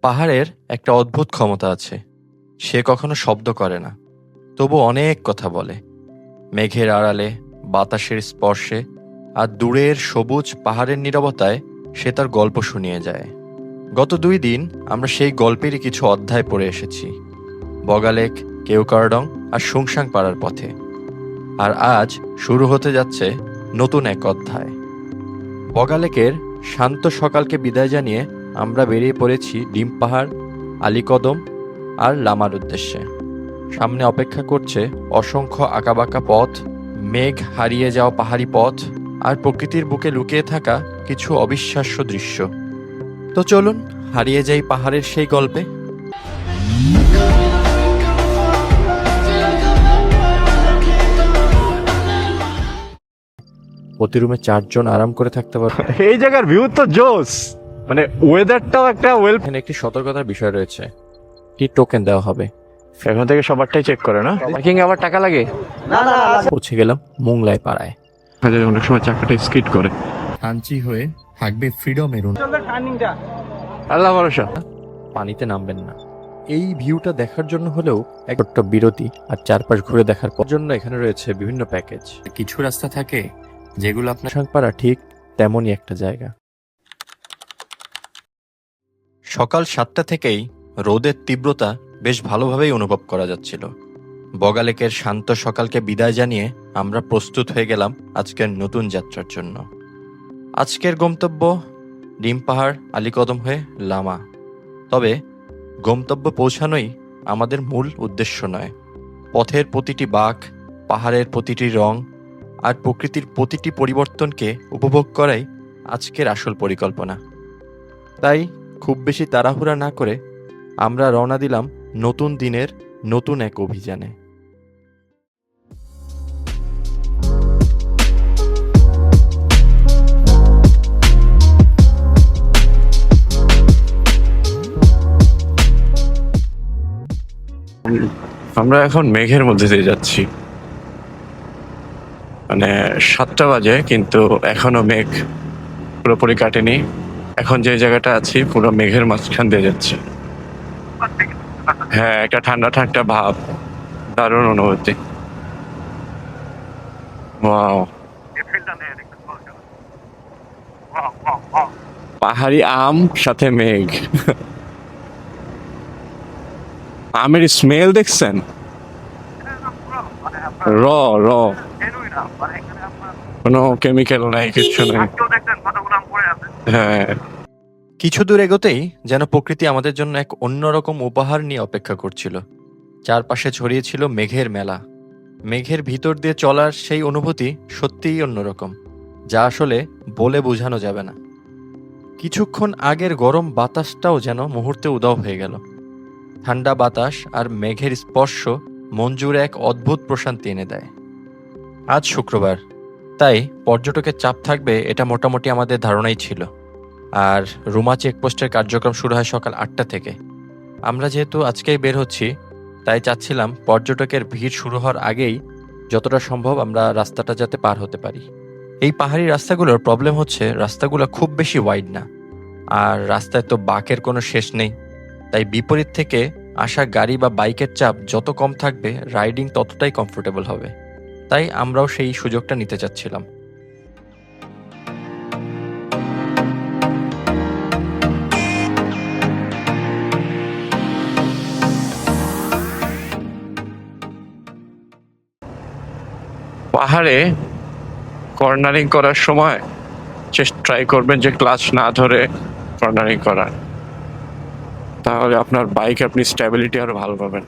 পাহাড়ের একটা অদ্ভুত ক্ষমতা আছে। সে কখনো শব্দ করে না, তবু অনেক কথা বলে। মেঘের আড়ালে, বাতাসের স্পর্শে আর দূরের সবুজ পাহাড়ের নীরবতায় সে তার গল্প শুনিয়ে যায়। গত 2 দিন আমরা সেই গল্পেরই কিছু অধ্যায় পড়ে এসেছি, বগালেক, কেওকারডং আর সুংসাং পাড়ার পথে। আর আজ শুরু হতে যাচ্ছে নতুন এক অধ্যায়। বগালেকের শান্ত সকালকে বিদায় জানিয়ে আমরা বেরিয়ে পড়েছি ডিম পাহাড়, আলীকদম আর লামার উদ্দেশ্যে। সামনে অপেক্ষা করছে অসংখ্য আঁকাবাঁকা পথ, মেঘ হারিয়ে যাওয়া পাহাড়ি পথ আর প্রকৃতির বুকে লুকিয়ে থাকা কিছু অবিশ্বাস্য দৃশ্য। তো চলুন হারিয়ে যাই পাহাড়ের সেই গল্পে। প্রতি রুমে 4 জন আরাম করে থাকতে পারবে। এই জায়গার ভিউ তো জোস, মানে ওয়েদারটাও একটা এখানে একটি সতর্কতার বিষয় রয়েছে, কি টোকেন দেওয়া হবে। এখান থেকে সবারটাই চেক করে না, পার্কিং আবার টাকা লাগে। পৌঁছে গেলাম মোংলাই পাড়ায়। অনেক সময় চাকাটা স্কিড করে। থানচি হয়ে থাকবে ফ্রিডমের আল্লাহ ভরসা। পানিতে নামবেন না। এই ভিউটা দেখার জন্য হলেও এক ছোট্ট বিরতি আর চারপাশ ঘুরে দেখার জন্য এখানে রয়েছে বিভিন্ন প্যাকেজ। কিছু রাস্তা থাকে যেগুলো আপনার সাংপাড়া ঠিক তেমনই একটা জায়গা। সকাল 7টা থেকেই রোদের তীব্রতা বেশ ভালোভাবেই অনুভব করা যাচ্ছিল। বগালেকের শান্ত সকালকে বিদায় জানিয়ে আমরা প্রস্তুত হয়ে গেলাম আজকের নতুন যাত্রার জন্য। আজকের গন্তব্য ডিম পাহাড়, আলীকদম হয়ে লামা। তবে গন্তব্য পৌঁছানোই আমাদের মূল উদ্দেশ্য নয়। পথের প্রতিটি বাঁক, পাহাড়ের প্রতিটি রং আর প্রকৃতির প্রতিটি পরিবর্তনকে উপভোগ করাই আজকের আসল পরিকল্পনা। তাই খুব বেশি তাড়াহুড়া না করে আমরা রওনা দিলাম নতুন দিনের নতুন এক অভিযানে। আমরা এখন মেঘের মধ্যে দিয়ে যাচ্ছি, মানে 7টা বাজে কিন্তু এখনো মেঘ পুরোপুরি কাটেনি। এখন যে জায়গাটা আছি পুরো মেঘের মাঝখান দিয়ে যাচ্ছি। হ্যাঁ, একটা ঠান্ডা ঠান্ডা ভাব, দারুণ অনুভূতি। ওয়াও, পাহাড়ি আম সাথে মেঘ। আমের স্মেল দেখছেন? র র কোনো কেমিক্যাল নাই, কিছু নাই। হ্যাঁ, কিছু দূর এগোতেই যেন প্রকৃতি আমাদের জন্য এক অন্যরকম উপহার নিয়ে অপেক্ষা করছিল। চারপাশে ছড়িয়ে ছিল মেঘের মেলা। মেঘের ভিতর দিয়ে চলার সেই অনুভূতি সত্যিই অন্যরকম, যা আসলে বলে বোঝানো যাবে না। কিছুক্ষণ আগের গরম বাতাসটাও যেন মুহূর্তে উধাও হয়ে গেল। ঠান্ডা বাতাস আর মেঘের স্পর্শ মন জুড়ে এক অদ্ভুত প্রশান্তি এনে দেয়। আজ শুক্রবার, তাই পর্যটকের চাপ থাকবে এটা মোটামুটি আমাদের ধারণাই ছিল। আর রুমা চেকপোস্টের কার্যক্রম শুরু হয় সকাল 8টা থেকে। আমরা যেহেতু আজকেই বের হচ্ছি, তাই চাচ্ছিলাম পর্যটকের ভিড় শুরু হওয়ার আগেই যতটা সম্ভব আমরা রাস্তাটা যাতে পার হতে পারি। এই পাহাড়ি রাস্তাগুলোর প্রবলেম হচ্ছে রাস্তাগুলো খুব বেশি ওয়াইড না, আর রাস্তায় তো বাঁকের কোনো শেষ নেই। তাই বিপরীত থেকে আসা গাড়ি বা বাইকের চাপ যত কম থাকবে, রাইডিং ততটাই কমফোর্টেবল হবে। তাই আমরাও সেই সুযোগটা নিতে চাচ্ছিলাম। পাহাড়ে কর্নারিং করার সময় ট্রাই করবেন যে ক্লাচ না ধরে কর্নারিং করার, তাহলে আপনার বাইক আপনি স্টেবিলিটি আরো ভালো পাবেন।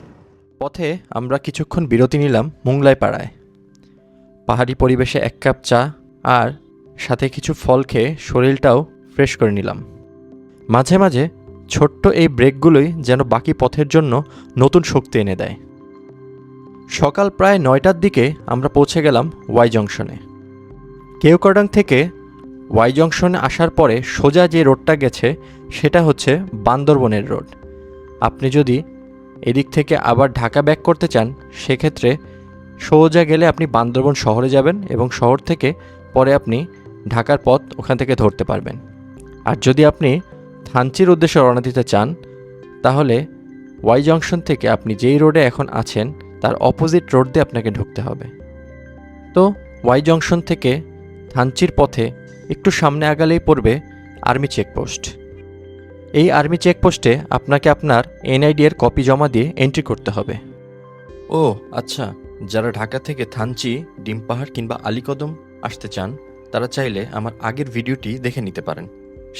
পথে আমরা কিছুক্ষণ বিরতি নিলাম মোংলাই পাড়ায়। পাহাড়ি পরিবেশে 1 কাপ চা আর সাথে কিছু ফল খেয়ে শরীরটাও ফ্রেশ করে নিলাম। মাঝে মাঝে ছোট্ট এই ব্রেকগুলোই যেন বাকি পথের জন্য নতুন শক্তি এনে দেয়। সকাল প্রায় 9টার দিকে আমরা পৌঁছে গেলাম ওয়াই জংশনে। কেওকারডং থেকে ওয়াই জংশনে আসার পরে সোজা যে রোডটা গেছে সেটা হচ্ছে বান্দরবনের রোড। আপনি যদি এদিক থেকে আবার ঢাকা ব্যাক করতে চান, সেক্ষেত্রে সোজা গেলে আপনি বান্দরবন শহরে যাবেন এবং শহর থেকে পরে আপনি ঢাকার পথ ওখান থেকে ধরতে পারবেন। আর যদি আপনি থানচির উদ্দেশ্যে রওনা দিতে চান, তাহলে ওয়াই জংশন থেকে আপনি যেই রোডে এখন আছেন তার অপোজিট রোড দিয়ে আপনাকে ঢুকতে হবে। তো ওয়াই জংশন থেকে থানচির পথে একটু সামনে আগালেই পড়বে আর্মি চেকপোস্ট। এই আর্মি চেকপোস্টে আপনাকে আপনার এনআইডি এর কপি জমা দিয়ে এন্ট্রি করতে হবে। ও আচ্ছা, যারা ঢাকা থেকে থানচি, ডিম পাহাড় কিংবা আলীকদম আসতে চান তারা চাইলে আমার আগের ভিডিওটি দেখে নিতে পারেন।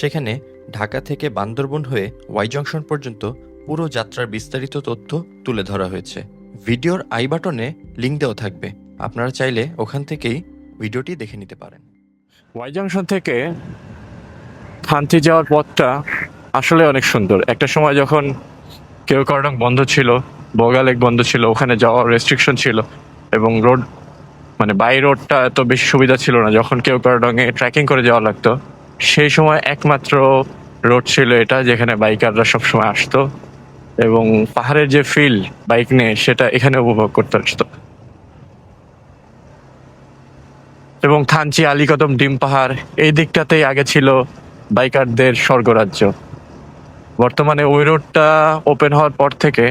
সেখানে ঢাকা থেকে বান্দরবন হয়ে ওয়াই জংশন পর্যন্ত পুরো যাত্রার বিস্তারিত তথ্য তুলে ধরা হয়েছে। ভিডিওর আই বাটনে লিঙ্ক দেওয়া থাকবে, আপনারা চাইলে ওখান থেকেই ভিডিওটি দেখে নিতে পারেন। ওয়াই জংশন থেকে থানচি যাওয়ার পথটা আসলে অনেক সুন্দর। একটা সময় যখন কেওক্রাডং বন্ধ ছিল, বগা লেক বন্ধ ছিল, ওখানে যাওয়ার রেস্ট্রিকশন ছিল এবং রোড মানে বাই রোডটা এত বেশি সুবিধা ছিল না। যখন কেওক্রাডংয়ে ট্রেকিং করে যাওয়া লাগতো, সেই সময় একমাত্র রোড ছিল এটা, যেখানে বাইকাররা সবসময় আসতো এবং পাহাড়ের যে ফিল বাইক নিয়ে সেটা এখানে উপভোগ করতে আসতো। এবং থানচি, আলীকদম, ডিম পাহাড় এই দিকটাতেই আগে ছিল বাইকারদের স্বর্গরাজ্য। বর্তমানে ওই রোডটা ওপেন হওয়ার পর থেকে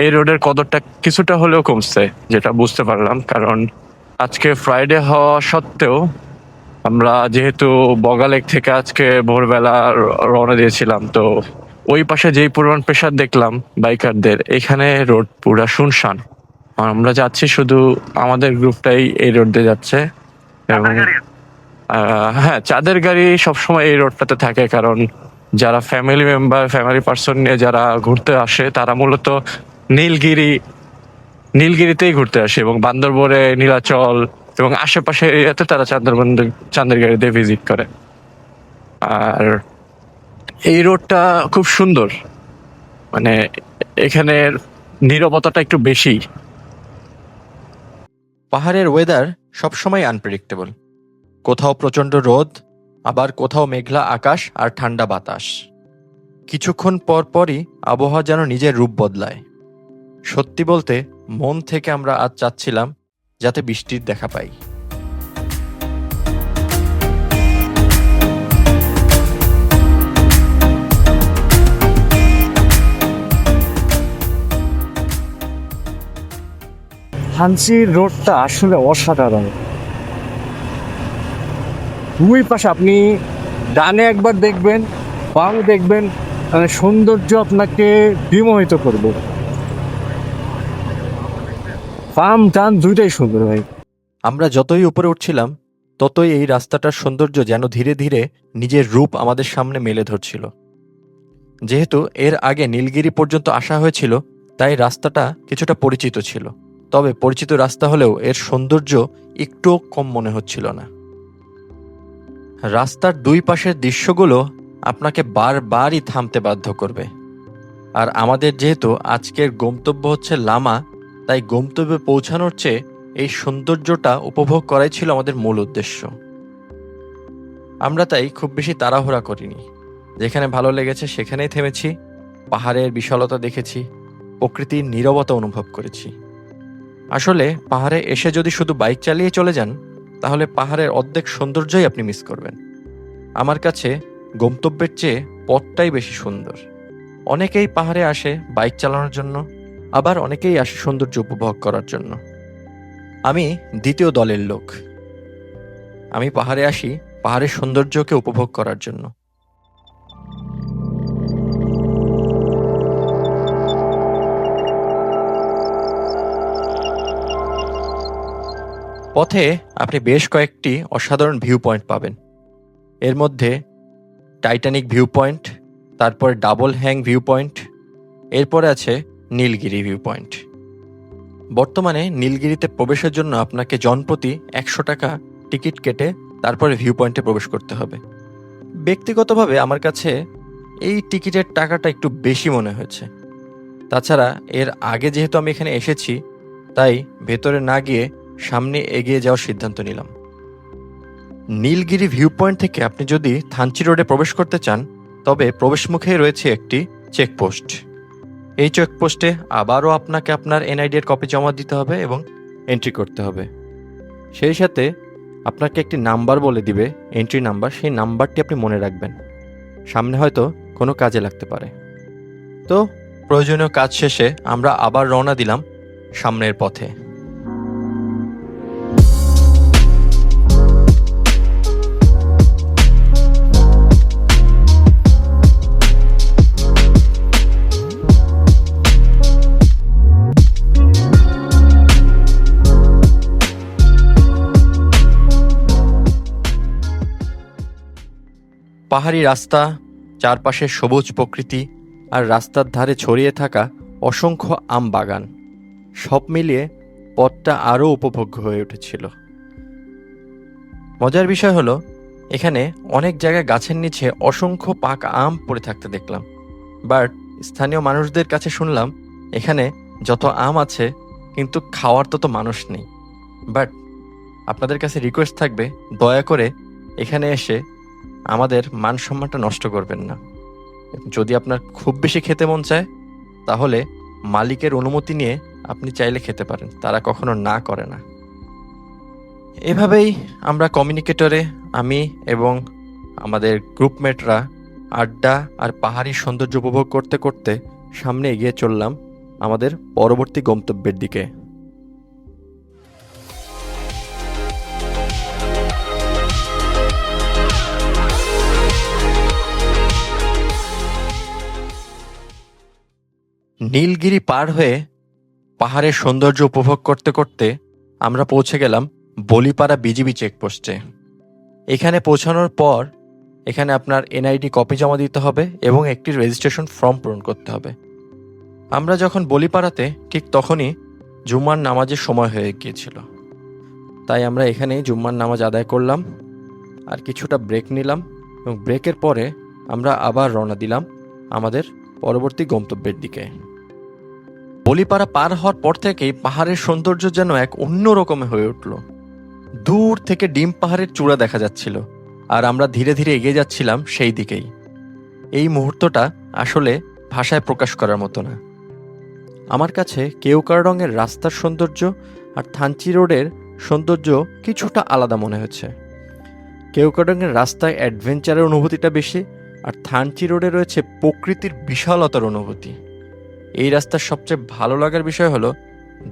এই রোডের কদরটা কিছুটা হলেও কমছে, যেটা বুঝতে পারলাম। কারণ আজকে ফ্রাইডে হওয়া সত্ত্বেও আমরা যেহেতু বগালেক থেকে আজকে ভোরবেলা রওনা দিয়েছিলাম, তো ওই পাশে যেই পরিমাণ প্রেশার দেখলাম বাইকারদের, এখানে রোড পুরা শুনশান। আমরা যাচ্ছি, শুধু আমাদের গ্রুপটাই এই রোড দিয়ে যাচ্ছে। এবং হ্যাঁ, চাঁদের গাড়ি সবসময় এই রোডটাতে থাকে, কারণ যারা ফ্যামিলি মেম্বার, ফ্যামিলি পার্সন নিয়ে যারা ঘুরতে আসে তারা মূলত নীলগিরিতেই ঘুরতে আসে এবং বান্দরবনে, নীলাচল এবং আশেপাশে এরিয়াতে তারা চাঁদের গাড়িতে ভিজিট করে। আর এই রোডটা খুব সুন্দর, মানে এখানের নীরবতাটা একটু বেশি। পাহাড়ের ওয়েদার সবসময় আনপ্রেডিক্টেবল। কোথাও প্রচণ্ড রোদ, আবার কোথাও মেঘলা আকাশ আর ঠান্ডা বাতাস। কিছুক্ষণ পর পরই আবহাওয়া যেন নিজের রূপ বদলায়। সত্যি বলতে মন থেকে আমরা আজ চাচ্ছিলাম যাতে বৃষ্টির দেখা পাই। থানচির রোডটা আসলে অসাধারণ। দুই পাশে আপনি ডানে একবার দেখবেন, বামে দেখবেন, মানে সৌন্দর্য আপনাকে বিমোহিত করবে। বাম ডান দুইটাই সুন্দর ভাই। আমরা যতই উপরে উঠছিলাম ততই এই রাস্তাটার সৌন্দর্য যেন ধীরে ধীরে নিজের রূপ আমাদের সামনে মেলে ধরছিল। যেহেতু এর আগে নীলগিরি পর্যন্ত আসা হয়েছিল, তাই রাস্তাটা কিছুটা পরিচিত ছিল। তবে পরিচিত রাস্তা হলেও এর সৌন্দর্য একটুও কম মনে হচ্ছিল না। রাস্তার দুই পাশের দৃশ্যগুলো আপনাকে বারবারই থামতে বাধ্য করবে। আর আমাদের যেহেতু আজকের গন্তব্য হচ্ছে লামা, তাই গন্তব্যে পৌঁছানোর চেয়ে এই সৌন্দর্যটা উপভোগ করাই ছিল আমাদের মূল উদ্দেশ্য। আমরা তাই খুব বেশি তাড়াহুড়া করিনি। যেখানে ভালো লেগেছে সেখানেই থেমেছি, পাহাড়ের বিশালতা দেখেছি, প্রকৃতির নীরবতা অনুভব করেছি। আসলে পাহাড়ে এসে যদি শুধু বাইক চালিয়ে চলে যান, তাহলে পাহাড়ের অর্ধেক সৌন্দর্যই আপনি মিস করবেন। আমার কাছে গন্তব্যের চেয়ে পথটাই বেশি সুন্দর। অনেকেই পাহাড়ে আসে বাইক চালানোর জন্য, আবার অনেকেই আসে সৌন্দর্য উপভোগ করার জন্য। আমি দ্বিতীয় দলের লোক। আমি পাহাড়ে আসি পাহাড়ের সৌন্দর্যকে উপভোগ করার জন্য। পথে আপনি বেশ কয়েকটি অসাধারণ ভিউ পয়েন্ট পাবেন। এর মধ্যে টাইটানিক ভিউ পয়েন্ট, তারপরে ডাবল হ্যাং ভিউ পয়েন্ট, এরপরে আছে নীলগিরি ভিউ পয়েন্ট। বর্তমানে নীলগিরিতে প্রবেশের জন্য আপনাকে জনপ্রতি 100 টাকা টিকিট কেটে তারপরে ভিউ পয়েন্টে প্রবেশ করতে হবে। ব্যক্তিগতভাবে আমার কাছে এই টিকিটের টাকাটা একটু বেশি মনে হয়েছে। তাছাড়া এর আগে যেহেতু আমি এখানে এসেছি, তাই ভেতরে না গিয়ে সামনে এগিয়ে যাওয়ার সিদ্ধান্ত নিলাম। নীলগিরি ভিউ পয়েন্ট থেকে আপনি যদি থানচি রোডে প্রবেশ করতে চান, তবে প্রবেশমুখেই রয়েছে একটি চেকপোস্ট। এই চেকপোস্টে আবারও আপনাকে আপনার এনআইডি এর কপি জমা দিতে হবে এবং এন্ট্রি করতে হবে। সেই সাথে আপনাকে একটি নাম্বার বলে দিবে, এন্ট্রি নাম্বার। সেই নাম্বারটি আপনি মনে রাখবেন, সামনে হয়তো কোনো কাজে লাগতে পারে। তো প্রয়োজনীয় কাজ শেষে আমরা আবার রওনা দিলাম সামনের পথে। পাহাড়ি রাস্তা, চারপাশে সবুজ প্রকৃতি আর রাস্তার ধারে ছড়িয়ে থাকা অসংখ্য আম বাগান, সব মিলিয়ে পথটা আরও উপভোগ্য হয়ে উঠেছিল। মজার বিষয় হলো, এখানে অনেক জায়গায় গাছের নিচে অসংখ্য পাকা আম পড়ে থাকতে দেখলাম। বাট স্থানীয় মানুষদের কাছে শুনলাম এখানে যত আম আছে কিন্তু খাওয়ার তত মানুষ নেই। বাট আপনাদের কাছে রিকোয়েস্ট থাকবে, দয়া করে এখানে এসে আমাদের মান সম্মানটা নষ্ট করবেন না। যদি আপনার খুব বেশি খেতে মন চায় তাহলে মালিকের অনুমতি নিয়ে আপনি চাইলে খেতে পারেন, তারা কখনো না করে না। এভাবেই আমরা কমিউনিকেটরে আমি এবং আমাদের গ্রুপমেটরা আড্ডা আর পাহাড়ি সৌন্দর্য উপভোগ করতে করতে সামনে এগিয়ে চললাম আমাদের পরবর্তী গন্তব্যের দিকে। নীলগিরি পার হয়ে পাহাড়ের সৌন্দর্য উপভোগ করতে করতে আমরা পৌঁছে গেলাম বলিপাড়া বিজিবি চেকপোস্টে। এখানে পৌঁছানোর পর এখানে আপনার এনআইডি কপি জমা দিতে হবে এবং একটি রেজিস্ট্রেশন ফর্ম পূরণ করতে হবে। আমরা যখন বলিপাড়াতে ঠিক তখনই জুম্মার নামাজের সময় হয়ে গিয়েছিল, তাই আমরা এখানেই জুম্মার নামাজ আদায় করলাম আর কিছুটা ব্রেক নিলাম এবং ব্রেকের পরে আমরা আবার রওনা দিলাম আমাদের পরবর্তী গন্তব্যের দিকে। বলিপাড়া পার হওয়ার পর থেকেই পাহাড়ের সৌন্দর্য যেন এক অন্য রকমের হয়ে উঠল। দূর থেকে ডিম পাহাড়ের চূড়া দেখা যাচ্ছিল আর আমরা ধীরে ধীরে এগিয়ে যাচ্ছিলাম সেই দিকেই। এই মুহূর্তটা আসলে ভাষায় প্রকাশ করার মতো না। আমার কাছে কেওক্রাডংয়ের রাস্তার সৌন্দর্য আর থানচি রোডের সৌন্দর্য কিছুটা আলাদা মনে হচ্ছে। কেওক্রাডংয়ের রাস্তায় অ্যাডভেঞ্চারের অনুভূতিটা বেশি আর থানচি রোডে রয়েছে প্রকৃতির বিশালতার অনুভূতি। এই রাস্তার সবচেয়ে ভালো লাগার বিষয় হলো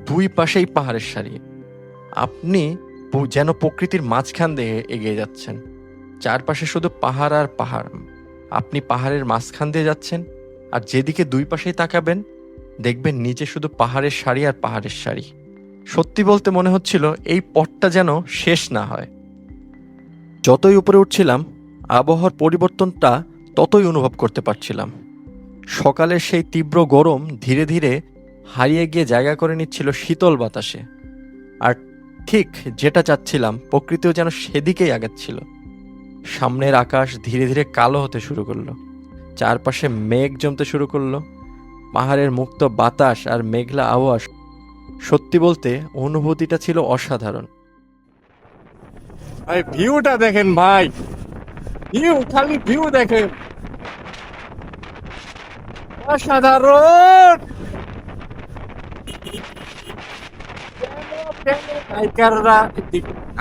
দুই পাশেই পাহাড়ের সারি, আপনি যেন প্রকৃতির মাঝখান দিয়ে এগিয়ে যাচ্ছেন। চারপাশে শুধু পাহাড় আর পাহাড়, আপনি পাহাড়ের মাঝখান দিয়ে যাচ্ছেন আর যেদিকে দুই পাশেই তাকাবেন দেখবেন নিচে শুধু পাহাড়ের সারি আর পাহাড়ের সারি। সত্যি বলতে মনে হচ্ছিল এই পথটা যেন শেষ না হয়। যতই উপরে উঠছিলাম আবহাওয়ার পরিবর্তনটা ততই অনুভব করতে পারছিলাম। সকালের সেই তীব্র গরম ধীরে ধীরে হারিয়ে গিয়ে জায়গা করে নিচ্ছিল শীতল বাতাসে। আর ঠিক যেটা চাচ্ছিলাম, প্রকৃতিও যেন সেদিকেই আগাচ্ছিল। সামনের আকাশ ধীরে ধীরে কালো হতে শুরু করলো, চারপাশে মেঘ জমতে শুরু করলো। পাহাড়ের মুক্ত বাতাস আর মেঘলা আবহাওয়া, সত্যি বলতে অনুভূতিটা ছিল অসাধারণ। ভাই ভিউটা দেখেন ভাই, ভিউ, খালি ভিউ দেখেন, অসাধারণ। বাইকাররা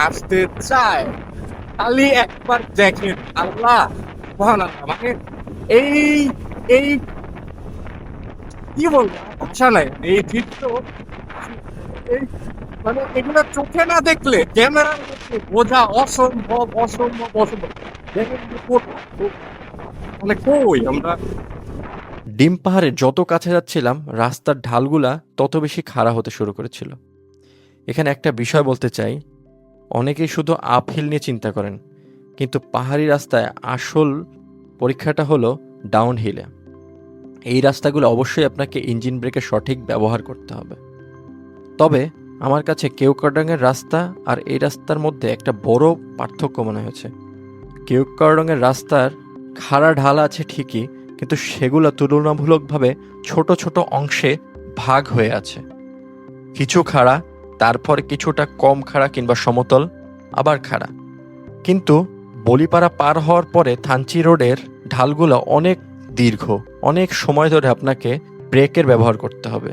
আসতে চায়, খালি একবার দেখেন। আল্লাহ মহান আল্লাহ, মানে এই এই কি বলবো, ভাষা নাই এই দৃশ্য। এই মানে এগুলো চোখে না দেখলে, ক্যামেরা দেখলে বোঝা অসম্ভব অসম্ভব অসম্ভব। দেখেন মানে কই আমরা। ডিম পাহাড়ে যত কাছে যাচ্ছিলাম রাস্তার ঢালগুলা তত বেশি খাড়া হতে শুরু করেছিল। এখানে একটা বিষয় বলতে চাই, অনেকেই শুধু আপহিল নিয়ে চিন্তা করেন, কিন্তু পাহাড়ি রাস্তায় আসল পরীক্ষাটা হলো ডাউনহিলে। এই রাস্তাগুলো অবশ্যই আপনাকে ইঞ্জিন ব্রেকের সঠিক ব্যবহার করতে হবে। তবে আমার কাছে কেওক্রাডংয়ের রাস্তা আর এই রাস্তার মধ্যে একটা বড় পার্থক্য মনে হয়েছে। কেওক্রাডংয়ের রাস্তার খাড়া ঢাল আছে ঠিকই, কিন্তু সেগুলো তুলনামূলকভাবে ছোট ছোট অংশে ভাগ হয়ে আছে। কিছু খাড়া, তারপর কিছুটা কম খাড়া কিংবা সমতল, আবার খাড়া। কিন্তু বলিপাড়া পার হওয়ার পরে থানচি রোডের ঢালগুলো অনেক দীর্ঘ, অনেক সময় ধরে আপনাকে ব্রেকের ব্যবহার করতে হবে।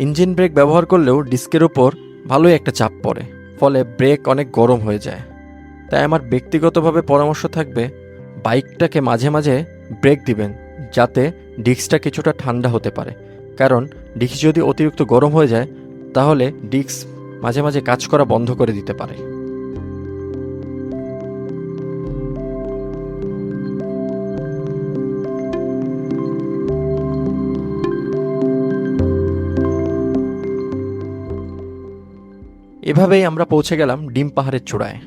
ইঞ্জিন ব্রেক ব্যবহার করলেও ডিস্কের উপর ভালোই একটা চাপ পড়ে, ফলে ব্রেক অনেক গরম হয়ে যায়। তাই আমার ব্যক্তিগতভাবে পরামর্শ থাকবে, বাইকটাকে মাঝে মাঝে ব্রেক দিবেন, যাতে ডিস্কটা কিছুটা ঠান্ডা হতে পারে, কারণ ডিস্ক যদি অতিরিক্ত গরম হয়ে যায় তাহলে ডিস্ক মাঝে মাঝে কাজ করা বন্ধ করে দিতে পারে। এভাবেই আমরা পৌঁছে গেলাম ডিম পাহাড়ের চূড়ায়।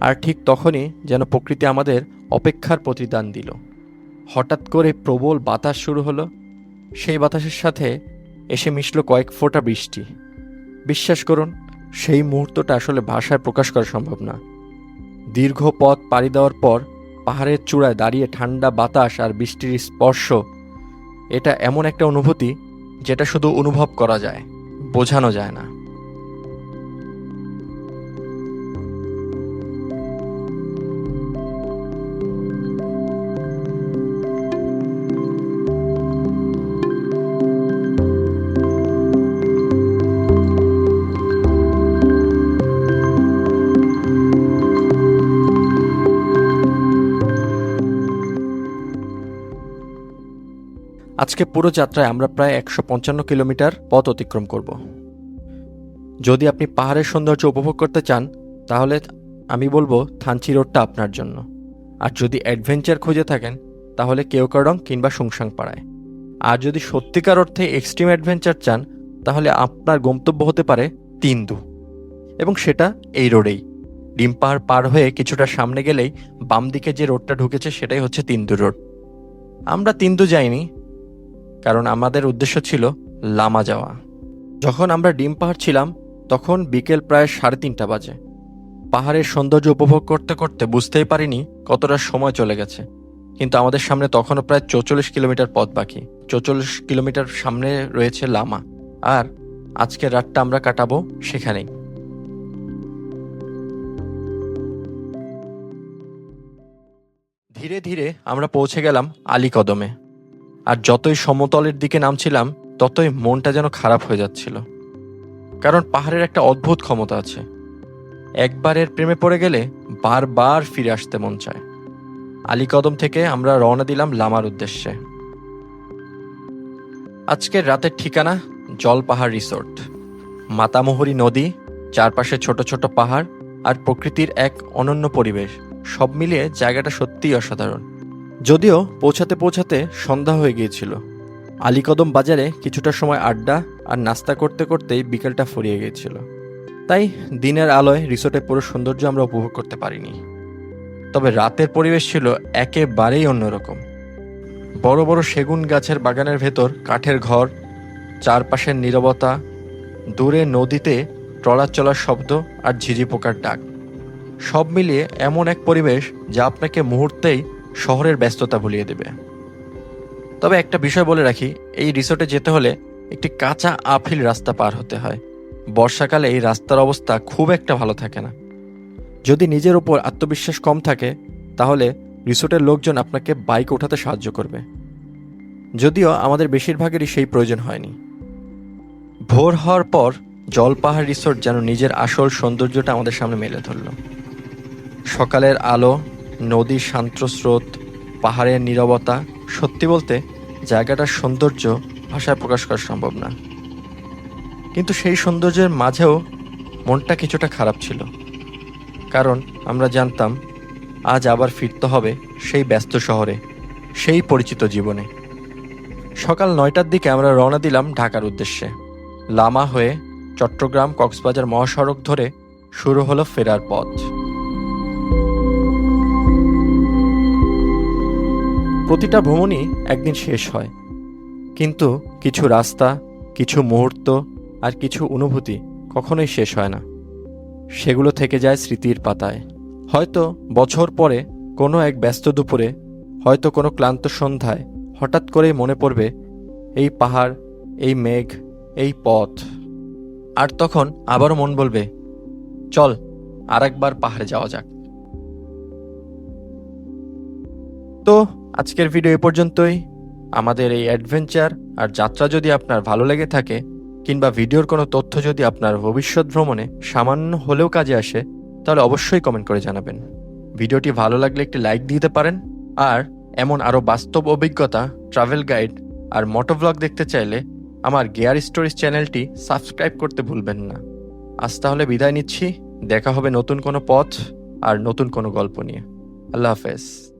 আর ঠিক তখনই যেন প্রকৃতি আমাদের অপেক্ষার প্রতিদান দিল। হঠাৎ করে প্রবল বাতাস শুরু হলো। সেই বাতাসের সাথে এসে মিশল কয়েক ফোঁটা বৃষ্টি। বিশ্বাস করুন, সেই মুহূর্তটা আসলে ভাষায় প্রকাশ করা সম্ভব না। দীর্ঘ পথ পাড়ি দেওয়ার পর পাহাড়ের চূড়ায় দাঁড়িয়ে ঠান্ডা বাতাস আর বৃষ্টির স্পর্শ, এটা এমন একটা অনুভূতি যেটা শুধু অনুভব করা যায়, বোঝানো যায় না। আজকে পুরো যাত্রায় আমরা প্রায় 155 কিলোমিটার পথ অতিক্রম করব। যদি আপনি পাহাড়ের সৌন্দর্য উপভোগ করতে চান তাহলে আমি বলবো থানচি রোডটা আপনার জন্য। আর যদি অ্যাডভেঞ্চার খুঁজে থাকেন তাহলে কেওক্রাডং কিংবা সুংসাং পাড়ায়। আর যদি সত্যিকার অর্থে এক্সট্রিম অ্যাডভেঞ্চার চান তাহলে আপনার গন্তব্য হতে পারে তিন্দু, এবং সেটা এই রোডেই। ডিম পাহাড় পার হয়ে কিছুটা সামনে গেলেই বাম দিকে যে রোডটা ঢুকেছে সেটাই হচ্ছে তিন্দু রোড। আমরা তিন্দু যাইনি, কারণ আমাদের উদ্দেশ্য ছিল লামা যাওয়া। যখন আমরা ডিম পাহাড় ছিলাম তখন বিকেল প্রায় 3:30 বাজে। পাহাড়ের সৌন্দর্য উপভোগ করতে করতে বুঝতেই পারিনি কতটা সময় চলে গেছে। কিন্তু আমাদের সামনে তখনও প্রায় 44 কিলোমিটার পথ বাকি। 44 কিলোমিটার সামনে রয়েছে লামা, আর আজকের রাতটা আমরা কাটাবো সেখানেই। ধীরে ধীরে আমরা পৌঁছে গেলাম আলীকদমে। আর যতই সমতলের দিকে নামছিলাম ততই মনটা যেন খারাপ হয়ে যাচ্ছিল, কারণ পাহাড়ের একটা অদ্ভুত ক্ষমতা আছে। একবার এর প্রেমে পড়ে গেলে বারবার ফিরে আসতে মন চায়। আলীকদম থেকে আমরা রওনা দিলাম লামার উদ্দেশ্যে। আজকের রাতের ঠিকানা জলপাহাড় রিসোর্ট। মাতামুহুরী নদী, চারপাশে ছোট ছোট পাহাড় আর প্রকৃতির এক অনন্য পরিবেশ, সব মিলিয়ে জায়গাটা সত্যিই অসাধারণ। যদিও পৌঁছাতে পৌঁছাতে সন্ধ্যা হয়ে গিয়েছিল। আলীকদম বাজারে কিছুটা সময় আড্ডা আর নাস্তা করতে করতেই বিকেলটা ফুরিয়ে গিয়েছিল, তাই দিনের আলোয় রিসোর্টের পুরো সৌন্দর্য আমরা উপভোগ করতে পারিনি। তবে রাতের পরিবেশ ছিল একেবারেই অন্যরকম। বড় বড় সেগুন গাছের বাগানের ভেতর কাঠের ঘর, চারপাশের নীরবতা, দূরে নদীতে ট্রলার চলার শব্দ আর ঝিঝি পোকার ডাক, সব মিলিয়ে এমন এক পরিবেশ যা আপনাকে মুহূর্তেই শহরের ব্যস্ততা ভুলিয়ে দেবে। তবে একটা বিষয় বলে রাখি, এই রিসোর্টে যেতে হলে একটি কাঁচা আপহিল রাস্তা পার হতে হয়। বর্ষাকালে এই রাস্তার অবস্থা খুব একটা ভালো থাকে না। যদি নিজের ওপর আত্মবিশ্বাস কম থাকে তাহলে রিসোর্টের লোকজন আপনাকে বাইক ওঠাতে সাহায্য করবে, যদিও আমাদের বেশিরভাগেরই সেই প্রয়োজন হয়নি। ভোর হওয়ার পর জলপাহাড় রিসোর্ট যেন নিজের আসল সৌন্দর্যটা আমাদের সামনে মেলে ধরল। সকালের আলো, নদীর শান্ত স্রোত, পাহাড়ের নীরবতা, সত্যি বলতে জায়গাটার সৌন্দর্য ভাষায় প্রকাশ করা সম্ভব না। কিন্তু সেই সৌন্দর্যের মাঝেও মনটা কিছুটা খারাপ ছিল, কারণ আমরা জানতাম আজ আবার ফিরতে হবে সেই ব্যস্ত শহরে, সেই পরিচিত জীবনে। সকাল 9টার দিকে আমরা রওনা দিলাম ঢাকার উদ্দেশ্যে। লামা হয়ে চট্টগ্রাম কক্সবাজার মহাসড়ক ধরে শুরু হলো ফেরার পথ। প্রতিটা ভ্রমণই একদিন শেষ হয়, কিন্তু কিছু রাস্তা, কিছু মুহূর্ত আর কিছু অনুভূতি কখনোই শেষ হয় না। সেগুলো থেকে যায় স্মৃতির পাতায়। হয়তো বছর পরে কোনো এক ব্যস্ত দুপুরে, হয়তো কোনো ক্লান্ত সন্ধ্যায় হঠাৎ করেই মনে পড়বে এই পাহাড়, এই মেঘ, এই পথ। আর তখন আবারও মন বলবে, চল আরেকবার পাহাড়ে যাওয়া যাক। তো আজকের ভিডিও এ পর্যন্তই। আমাদের এই অ্যাডভেঞ্চার আর যাত্রা যদি আপনার ভালো লেগে থাকে, কিংবা ভিডিওর কোনো তথ্য যদি আপনার ভবিষ্যৎ ভ্রমণে সামান্য হলেও কাজে আসে, তাহলে অবশ্যই কমেন্ট করে জানাবেন। ভিডিওটি ভালো লাগলে একটি লাইক দিতে পারেন, আর এমন আরও বাস্তব অভিজ্ঞতা, ট্রাভেল গাইড আর মোটোভ্লগ দেখতে চাইলে আমার গিয়ার স্টোরিজ চ্যানেলটি সাবস্ক্রাইব করতে ভুলবেন না। আজ তাহলে বিদায় নিচ্ছি। দেখা হবে নতুন কোনো পথ আর নতুন কোনো গল্প নিয়ে। আল্লাহ হাফেজ।